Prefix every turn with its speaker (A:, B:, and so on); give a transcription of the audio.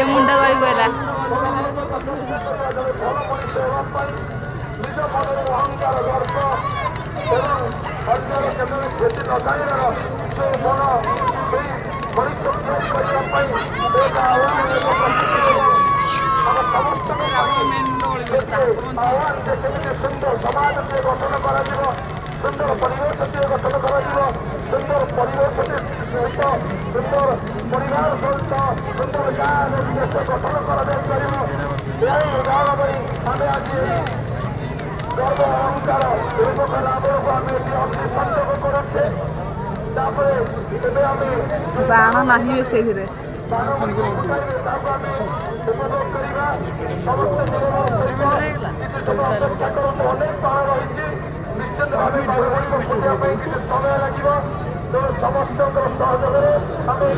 A: मुंडा गली गला
B: सुंदर समाज से गठन कर सुंदर परिवेश से गठन कर सुंदर परिवेश सहित सुंदर परिवार सहित सुंदर गाँव देश गठन कर आम आज गर्व अहंकार এই প্রকার আবেগ আমি অগ্নি সংযোগ করেছে তারপরে এবে আমি
A: বানা নাহি সেইরে
B: অনেক পাহাড় রয়েছে নিশ্চিত ভাবে সময় লাগিব সমস্ত সহযোগে আমি